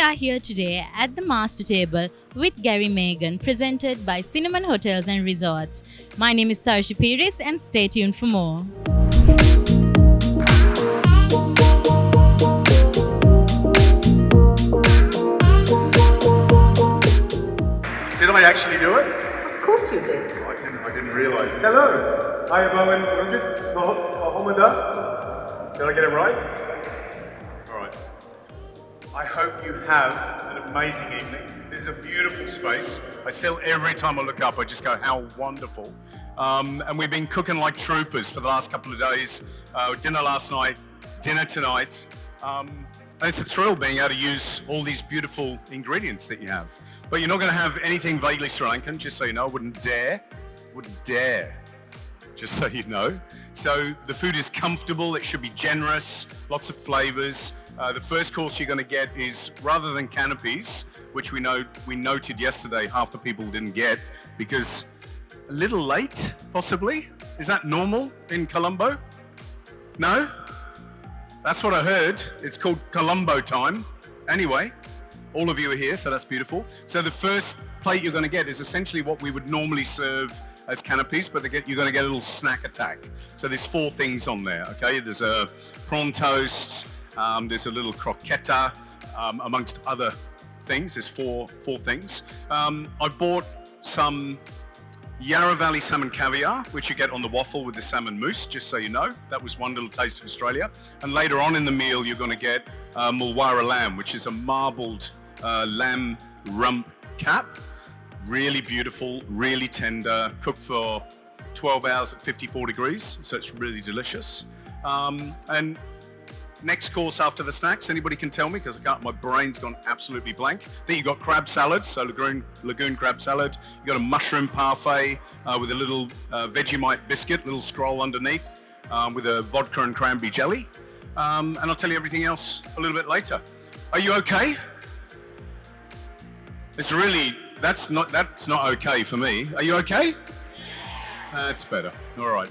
are here today at the master table with Gary Mehigan, presented by Cinnamon Hotels and Resorts. My name is Sarshi Piris, and stay tuned for more. Did I actually do it? Of course you did. I didn't realise. Hello. Hi, Bowen. What is it? Mohammed? Did I get it right? All right. I hope you have an amazing evening. This is a beautiful space. I still, every time I look up, I just go, how wonderful. And we've been cooking like troopers for the last couple of days. Dinner last night, dinner tonight. And it's a thrill being able to use all these beautiful ingredients that you have. But you're not going to have anything vaguely Sri Lankan, just so you know. Wouldn't dare, just so you know. So the food is comfortable, it should be generous, lots of flavors. The first course you're going to get is, rather than canopies, which we noted yesterday half the people didn't get, because a little late, possibly. Is that normal in Colombo? No? That's what I heard. It's called Colombo time. Anyway, all of you are here, so that's beautiful. So the first plate you're going to get is essentially what we would normally serve as canopies, but you're going to get a little snack attack. So there's 4 things on there, okay? There's a prawn toast, there's a little croqueta, amongst other things. There's four things. I bought some Yarra Valley salmon caviar, which you get on the waffle with the salmon mousse, just so you know. That was one little taste of Australia. And later on in the meal, you're going to get mulwara lamb, which is a marbled lamb rump cap. Really beautiful, really tender, cooked for 12 hours at 54 degrees, so it's really delicious. And next course after the snacks, anybody can tell me, because my brain's gone absolutely blank. Then you've got crab salad, so lagoon crab salad. You've got a mushroom parfait with a little Vegemite biscuit, little scroll underneath with a vodka and cranberry jelly. And I'll tell you everything else a little bit later. Are you okay? That's not okay for me. Are you okay? That's better. All right.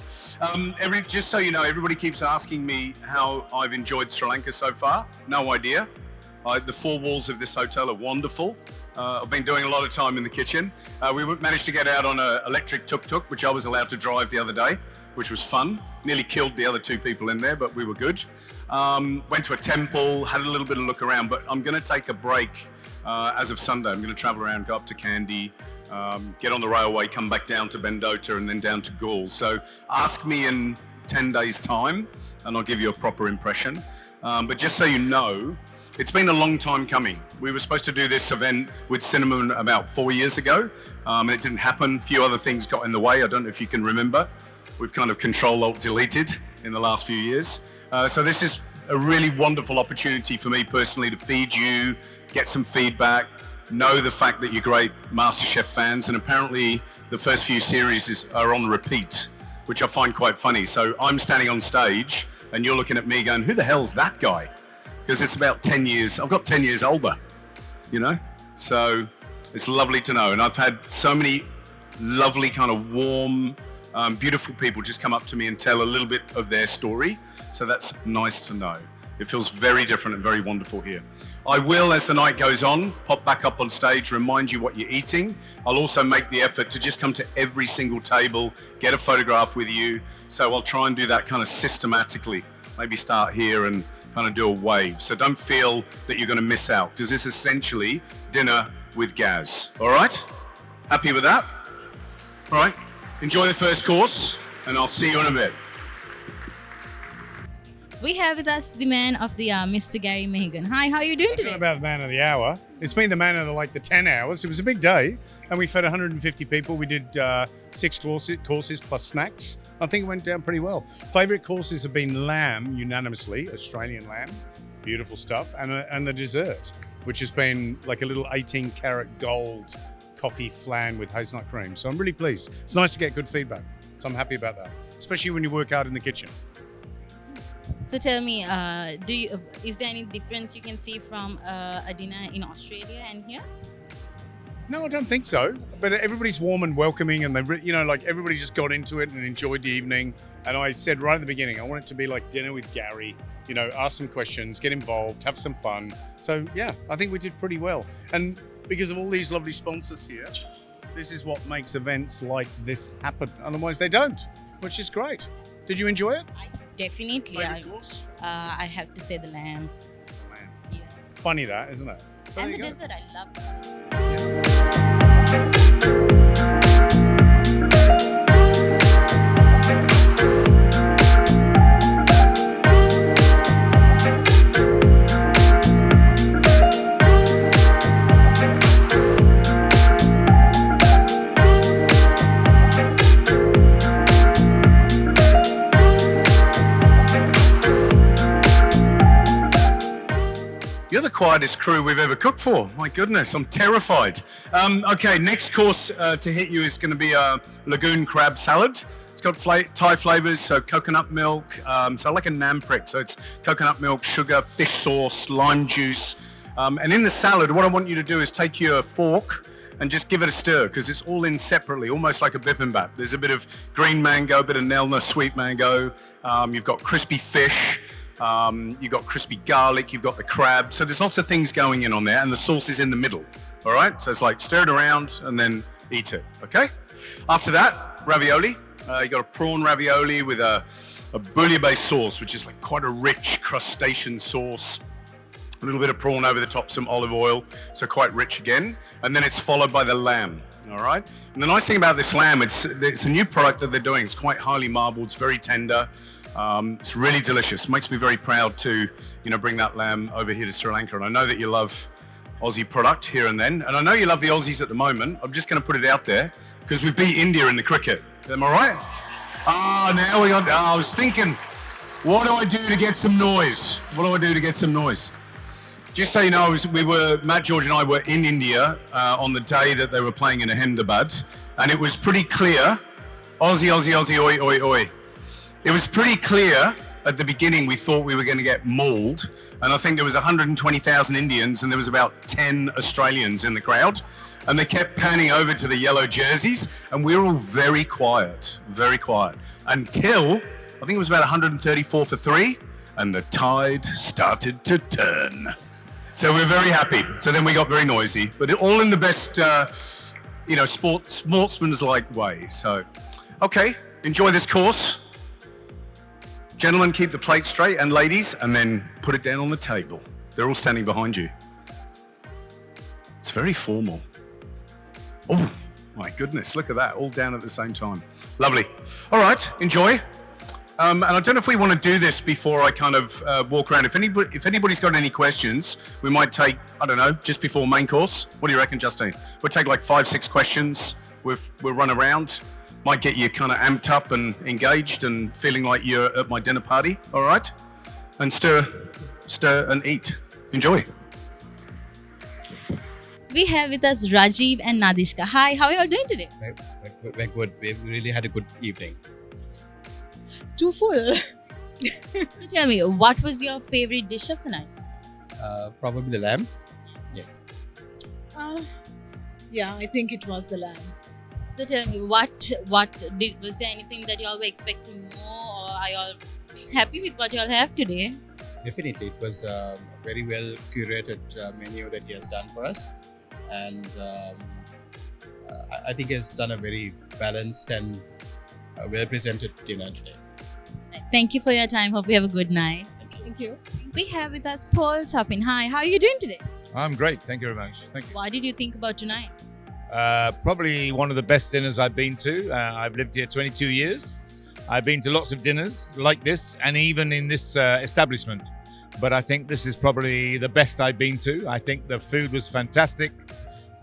Just so you know, everybody keeps asking me how I've enjoyed Sri Lanka so far. No idea. The 4 walls of this hotel are wonderful. I've been doing a lot of time in the kitchen. We managed to get out on an electric tuk-tuk, which I was allowed to drive the other day, which was fun. Nearly killed the other 2 people in there, but we were good. Went to a temple, had a little bit of look around, but I'm going to take a break as of Sunday. I'm going to travel around, go up to Kandy, get on the railway, come back down to Bendota, and then down to Gaul. So ask me in 10 days' time, and I'll give you a proper impression. But just so you know, it's been a long time coming. We were supposed to do this event with Cinnamon about 4 years ago, and it didn't happen. A few other things got in the way. I don't know if you can remember. We've kind of Control-Alt-Deleted in the last few years. So this is a really wonderful opportunity for me personally to feed you, get some feedback, know the fact that you're great MasterChef fans, and apparently the first few series are on repeat, which I find quite funny. So I'm standing on stage and you're looking at me going, who the hell's that guy? Because it's about 10 years, I've got 10 years older, you know? So it's lovely to know. And I've had so many lovely kind of warm, beautiful people just come up to me and tell a little bit of their story. So that's nice to know. It feels very different and very wonderful here. I will, as the night goes on, pop back up on stage, remind you what you're eating. I'll also make the effort to just come to every single table, get a photograph with you. So I'll try and do that kind of systematically. Maybe start here and kind of do a wave. So don't feel that you're going to miss out, because this is essentially dinner with Gaz. All right? Happy with that? All right. Enjoy the first course, and I'll see you in a bit. We have with us the man of the hour, Mr. Gary Mehigan. Hi, how are you doing It's today? not about the man of the hour. It's been the man of the 10 hours. It was a big day, and we fed 150 people. We did 6 courses plus snacks. I think it went down pretty well. Favourite courses have been lamb, unanimously, Australian lamb. Beautiful stuff. And the dessert, which has been like a little 18-karat gold coffee flan with hazelnut cream. So I'm really pleased. It's nice to get good feedback. So I'm happy about that, especially when you work out in the kitchen. So tell me, is there any difference you can see from a dinner in Australia and here? No, I don't think so. But everybody's warm and welcoming, and like everybody just got into it and enjoyed the evening. And I said right at the beginning, I want it to be like dinner with Gary. Ask some questions, get involved, have some fun. So yeah, I think we did pretty well. And because of all these lovely sponsors here, this is what makes events like this happen. Otherwise, they don't, which is great. Did you enjoy it? Definitely. Favorite course? I have to say the lamb. Man. Yes. Funny that, isn't it? So And there the you go. dessert, I love it. You're the quietest crew we've ever cooked for. My goodness, I'm terrified. Okay, next course to hit you is going to be a lagoon crab salad. It's got Thai flavors, so coconut milk, so like a namprick. So it's coconut milk, sugar, fish sauce, lime juice. And in the salad, what I want you to do is take your fork and just give it a stir, because it's all in separately, almost like a bibimbap. There's a bit of green mango, a bit of Nelna sweet mango. You've got crispy fish. You've got crispy garlic, you've got the crab. So there's lots of things going in on there, and the sauce is in the middle. All right, so it's like stir it around and then eat it, okay? After that, ravioli. You got a prawn ravioli with a bouillabaisse sauce, which is like quite a rich crustacean sauce. A little bit of prawn over the top, some olive oil, so quite rich again. And then it's followed by the lamb, all right? And the nice thing about this lamb, it's a new product that they're doing. It's quite highly marbled, it's very tender. It's really delicious. Makes me very proud to, bring that lamb over here to Sri Lanka. And I know that you love Aussie product here and then. And I know you love the Aussies at the moment. I'm just going to put it out there because we beat India in the cricket. Am I right? Now we got, I was thinking, what do I do to get some noise? What do I do to get some noise? Just so you know, Matt, George and I were in India on the day that they were playing in Ahmedabad. And it was pretty clear, Aussie, Aussie, Aussie, oi, oi, oi. It was pretty clear at the beginning we thought we were going to get mauled, and I think there was 120,000 Indians and there was about 10 Australians in the crowd, and they kept panning over to the yellow jerseys, and we were all very quiet, until I think it was about 134 for 3, and the tide started to turn. So we're very happy. So then we got very noisy, but all in the best, sportsman's-like way. So, okay, enjoy this course. Gentlemen, keep the plate straight, and ladies, and then put it down on the table. They're all standing behind you. It's very formal. Oh, my goodness, look at that, all down at the same time. Lovely. All right, enjoy. And I don't know if we want to do this before I kind of walk around. If anybody's got any questions, we might take, I don't know, just before main course. What do you reckon, Justine? We'll take like 5-6 questions. We'll run around. Might get you kind of amped up and engaged and feeling like you're at my dinner party, all right? And stir and eat. Enjoy. We have with us Rajiv and Nadishka. Hi, how are you all doing today? We're good. We really had a good evening. Too full. So tell me, what was your favorite dish of the night? Probably the lamb. Yes. Yeah, I think it was the lamb. So tell me, was there anything that you all were expecting more, or are you all happy with what you all have today? Definitely. It was a very well curated menu that he has done for us. And I think he has done a very balanced and well presented dinner today. Thank you for your time. Hope you have a good night. Thank you. We have with us Paul Toppin. Hi, how are you doing today? I'm great. Thank you very much. Thank you. What did you think about tonight? Probably one of the best dinners I've been to. I've lived here 22 years. I've been to lots of dinners like this, and even in this establishment. But I think this is probably the best I've been to. I think the food was fantastic.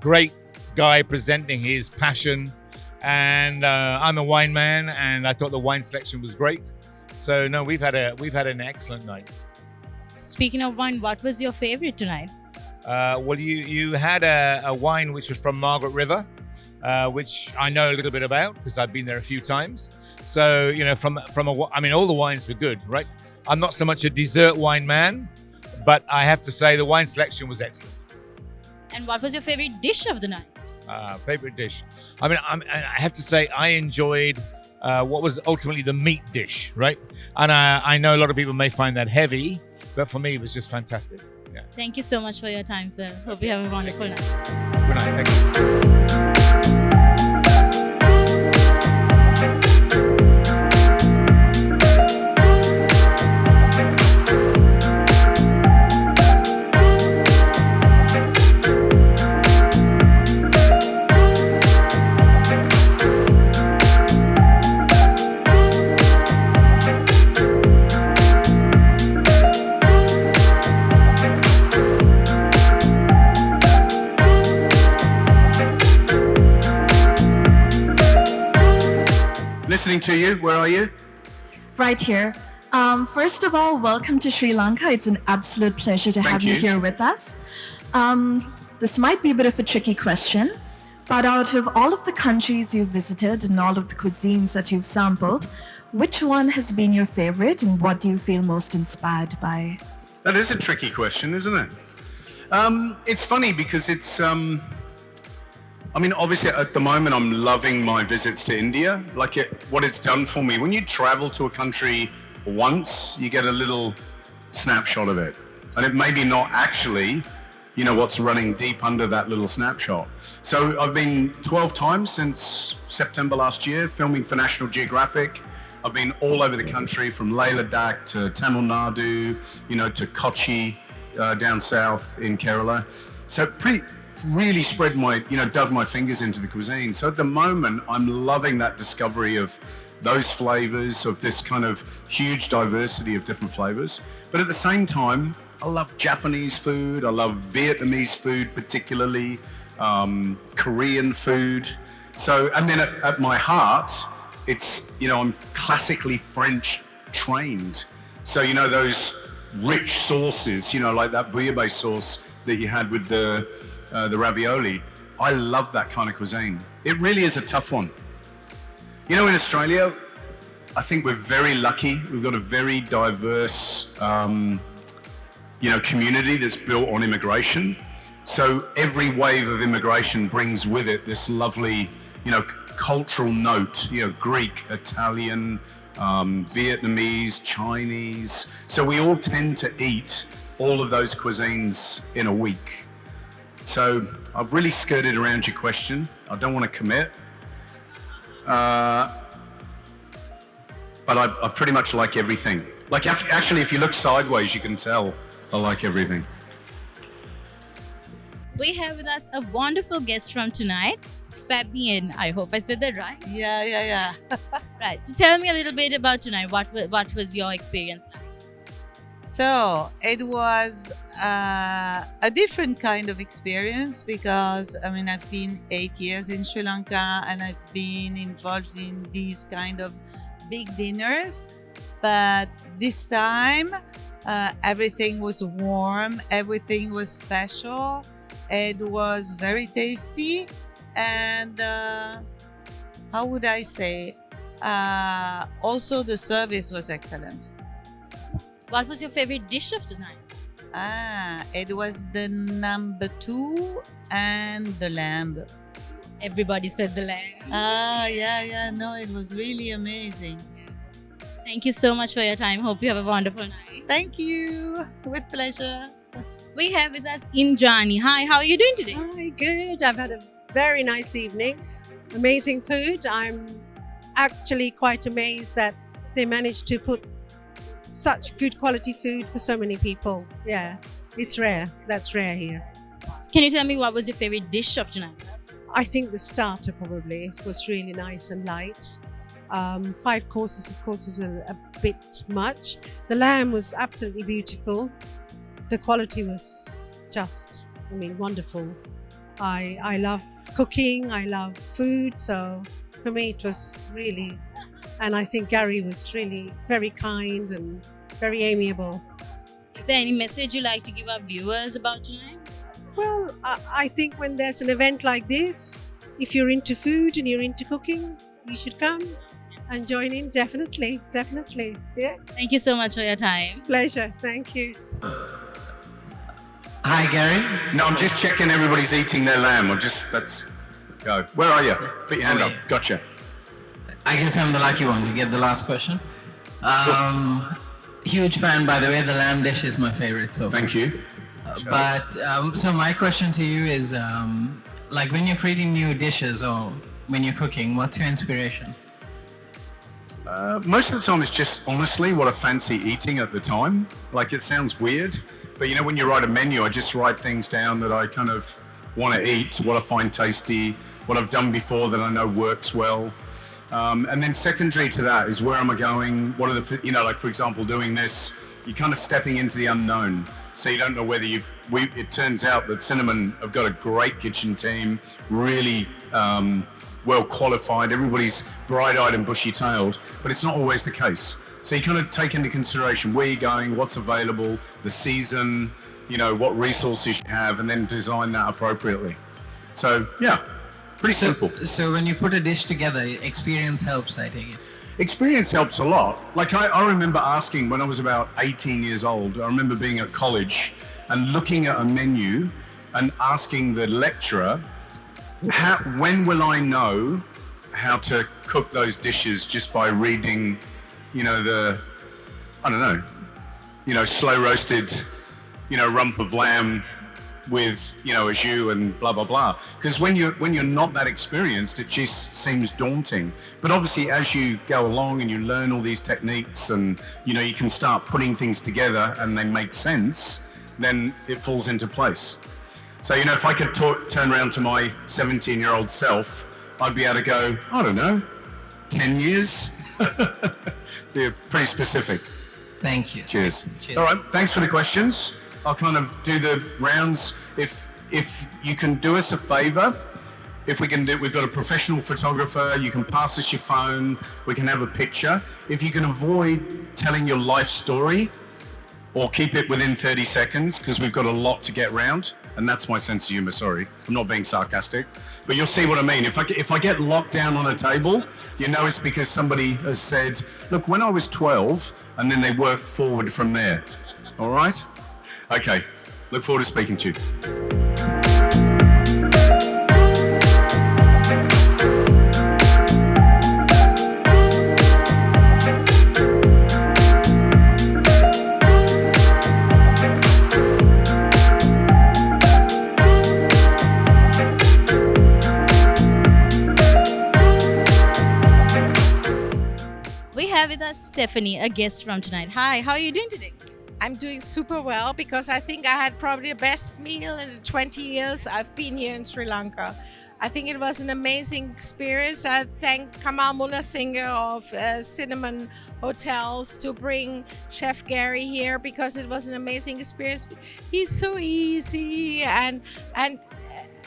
Great guy presenting his passion. And I'm a wine man, and I thought the wine selection was great. So no, we've had an excellent night. Speaking of wine, what was your favorite tonight? Well, you had a wine which was from Margaret River, which I know a little bit about because I've been there a few times. So all the wines were good, right? I'm not so much a dessert wine man, but I have to say the wine selection was excellent. And what was your favorite dish of the night? Favorite dish. I mean, I have to say I enjoyed what was ultimately the meat dish, right? And I know a lot of people may find that heavy, but for me, it was just fantastic. Yeah. Thank you so much for your time, sir. Hope you have a wonderful night. Good night. Thank you. Listening to you. Where are you? Right here. First of all, welcome to Sri Lanka. It's an absolute pleasure to have you here with us. This might be a bit of a tricky question, but out of all of the countries you've visited and all of the cuisines that you've sampled, which one has been your favorite and what do you feel most inspired by? That is a tricky question, isn't it? It's funny because it's... I mean, obviously, at the moment, I'm loving my visits to India. What it's done for me. When you travel to a country once, you get a little snapshot of it. And it may be not actually, what's running deep under that little snapshot. So I've been 12 times since September last year, filming for National Geographic. I've been all over the country, from Leh Ladakh to Tamil Nadu, to Kochi, down south in Kerala. So really spread dug my fingers into the cuisine. So at the moment, I'm loving that discovery of those flavors, of this kind of huge diversity of different flavors. But at the same time, I love Japanese food. I love Vietnamese food, particularly Korean food. So, and then at my heart, it's, I'm classically French trained. So, those rich sauces, like that bouillabaisse sauce that you had with the ravioli. I love that kind of cuisine. It really is a tough one. In Australia, I think we're very lucky. We've got a very diverse, community that's built on immigration. So every wave of immigration brings with it this lovely, cultural note, Greek, Italian, Vietnamese, Chinese. So we all tend to eat all of those cuisines in a week. So I've really skirted around your question. I don't want to commit. But I pretty much like everything. Actually, if you look sideways, you can tell I like everything. We have with us a wonderful guest from tonight, Fabian. I hope I said that right. Yeah. Right. So tell me a little bit about tonight. What was your experience like? So it was a different kind of experience because, I've been 8 years in Sri Lanka and I've been involved in these kind of big dinners. But this time, everything was warm, everything was special. It was very tasty. And how would I say? Also, the service was excellent. What was your favorite dish of the night? It was the number 2 and the lamb. Everybody said the lamb. Yeah. No, it was really amazing. Thank you so much for your time. Hope you have a wonderful night. Thank you. With pleasure. We have with us Indrani. Hi, how are you doing today? Hi, good. I've had a very nice evening. Amazing food. I'm actually quite amazed that they managed to put such good quality food for so many people. Yeah, it's rare. That's rare here. Can you tell me what was your favorite dish of tonight? I think the starter probably was really nice and light. 5 courses, of course, was a bit much. The lamb was absolutely beautiful. The quality was just, wonderful. I love cooking. I love food. So for me, it was really, and I think Gary was really very kind and very amiable. Is there any message you like to give our viewers about tonight? Well, I think when there's an event like this, if you're into food and you're into cooking, you should come and join in. Definitely. Yeah. Thank you so much for your time. Pleasure. Thank you. Hi, Gary. No, I'm just checking everybody's eating their lamb. Go. Where are you? Put your hand up. Gotcha. I guess I'm the lucky one to get the last question. Huge fan, by the way. The lamb dish is my favorite so far. Thank you. So my question to you is, like when you're creating new dishes or when you're cooking, what's your inspiration? Most of the time it's just honestly what I fancy eating at the time. Like it sounds weird, but you know, when you write a menu, I just write things down that I kind of want to eat, what I find tasty, what I've done before that I know works well. And then secondary to that is where am I going? What are the, you know, like for example, doing this, you're kind of stepping into the unknown. So you don't know whether it turns out that Cinnamon have got a great kitchen team, really well qualified. Everybody's bright-eyed and bushy-tailed, but it's not always the case. So you kind of take into consideration where you're going, what's available, the season, you know, what resources you have, and then design that appropriately. So yeah, pretty simple. So when you put a dish together, experience helps, I take it. Experience helps a lot. Like I remember asking when I was about 18 years old, I remember being at college and looking at a menu and asking the lecturer, when will I know how to cook those dishes just by reading, you know, slow roasted, you know, rump of lamb with, you know, au jus and blah, blah, blah. Because when you're not that experienced, it just seems daunting. But obviously, as you go along and you learn all these techniques and, you know, you can start putting things together and they make sense, then it falls into place. So, you know, if I could turn around to my 17-year-old self, I'd be able to go, I don't know, 10 years? They're pretty specific. Thank you. Cheers. All right, thanks for the questions. I'll kind of do the rounds. If you can do us a favor, we've got a professional photographer, you can pass us your phone, we can have a picture. If you can avoid telling your life story or keep it within 30 seconds, because we've got a lot to get round. And that's my sense of humor, sorry. I'm not being sarcastic, but you'll see what I mean. If I get locked down on a table, you know it's because somebody has said, look, when I was 12, and then they work forward from there. All right? Okay, look forward to speaking to you. We have with us Stephanie, a guest from tonight. Hi, how are you doing today? I'm doing super well because I think I had probably the best meal in the 20 years I've been here in Sri Lanka. I think it was an amazing experience. I thank Kamal Munasinghe of Cinnamon Hotels to bring Chef Gary here because it was an amazing experience. He's so easy and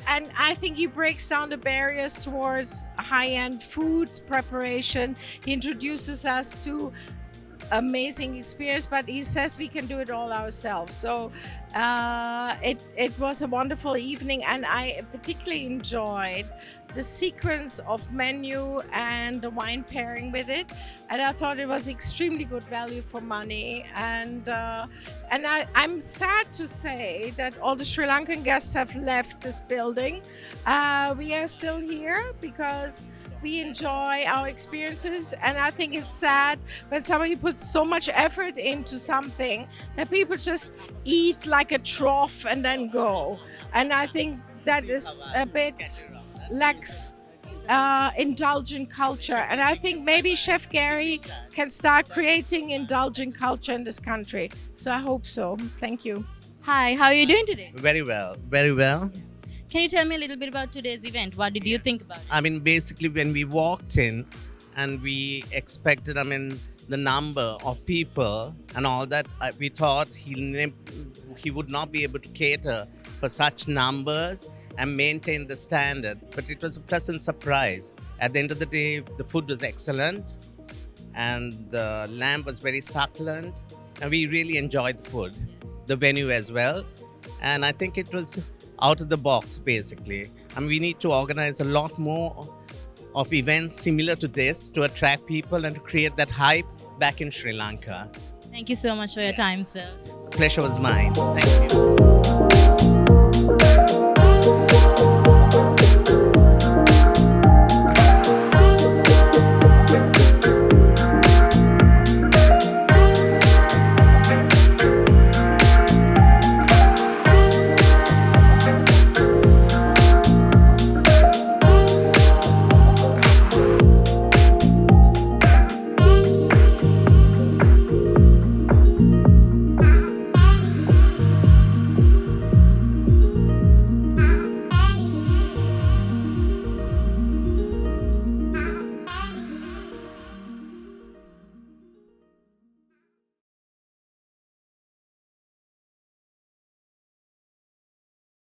I think he breaks down the barriers towards high-end food preparation. He introduces us to amazing experience, but he says we can do it all ourselves. So it was a wonderful evening, and I particularly enjoyed the sequence of menu and the wine pairing with it, and I thought it was extremely good value for money. And I'm sad to say that all the Sri Lankan guests have left this building. We are still here because we enjoy our experiences, and I think it's sad when somebody puts so much effort into something that people just eat like a trough and then go. And I think that is a bit lacks indulgent culture. And I think maybe Chef Gary can start creating indulgent culture in this country. So I hope so. Thank you. Hi, how are you doing today? Very well, very well. Can you tell me a little bit about today's event? What did you think about it? I mean, basically, when we walked in and we expected, the number of people and all that, we thought he would not be able to cater for such numbers and maintain the standard. But it was a pleasant surprise. At the end of the day, the food was excellent and the lamb was very succulent. And we really enjoyed the food, the venue as well. And I think it was out of the box, basically. We need to organize a lot more of events similar to this to attract people and to create that hype back in Sri Lanka. Thank you so much for your time, sir. The pleasure was mine. Thank you.